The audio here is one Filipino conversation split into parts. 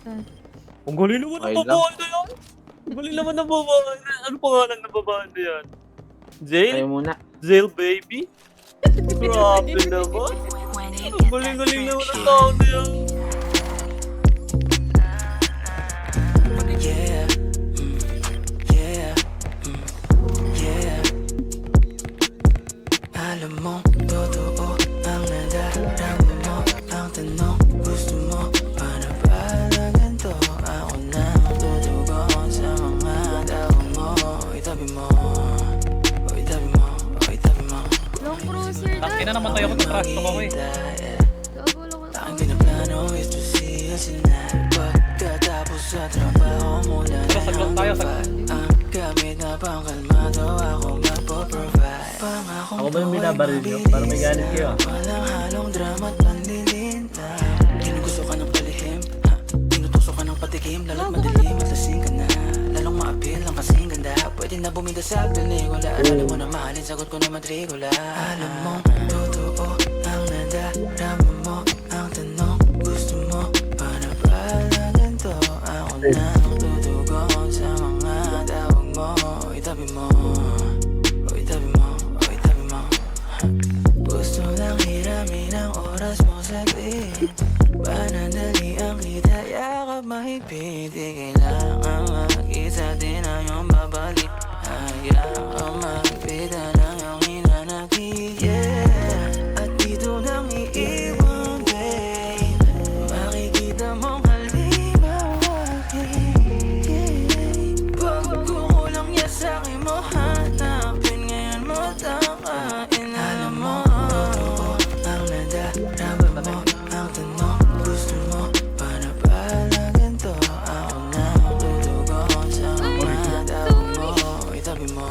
Ang galing naman ng Okay lang. babae na yan. Ang galing naman ng babae na yan. Ano pangalan ng babae na yan? Jail? Kayo muna. Jail baby? Grabe naman. Ang galing-galing naman ng tao na yan. Yeah, yeah, yeah. Alam mo, totoo ang nadarama mo. Ang tanong, gusto mo para pala ganito. Ako na ang tutugon sa mga tawag mo. Itabi mo, itabi mo, itabi mo. Long cruiser doon. Tangina naman tayo ko, trash talk ako eh. Gago long Ang cruiser. pinaplano is to see us tonight. Pagkatapos sa trabaho mula na Saglit tayo, ang gamit na pangkalmado ako magpo-provide. Pangakong Ako ba yung binabaril nyo? Para may galit kayo. walang halong drama at panlilita. Ginugusto ka ng palihim, tinutusok ka ng patikim. Lalo't madilim at lasing ka na. Lalong maapil ang kasing ganda. Pwede na bumida sa pelikula. Alam mo na mahalin, sagot ko na matrikula. Alam mo, totoo ang nadarama mo. Ang tanong, gusto mo para pala ganito. Ako na ang tutugon sa mga tawag mo. Itabi mo, itabi mo, itabi mo. Gusto lang hiramin ang oras mo saglit. Panandali ang kita, yakap mahigpit. Di kailangan mag-isa din ang iyong babalik. Hayaan ka magpita ng iyong hinanakit. Yeah, at dito nang iiwan, babe. Makikita mong halimawaki. Pagkukulang niya sa'kin mo hanapin. Ngayon mo takain. Alam mo, ang nadarama mo. Ang tanong, gusto mo para pala ganito. Ako na ang tutugon sa mga tawag mo. Itabi mo,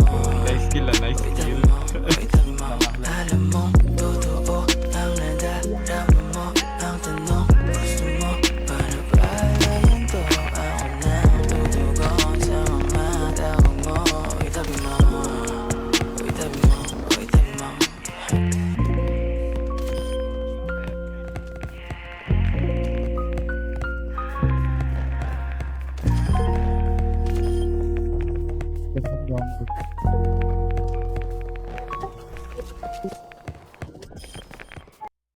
Nice skill ah, nice itabi skill. mo, itabi mo. Alam mo, totoo ang nadarama mo. Ang tanong, gusto mo para pala ganito. Ako na ang tutugon sa mga tawag mo. Itabi mo, itabi mo, itabi mo. Ganun lang.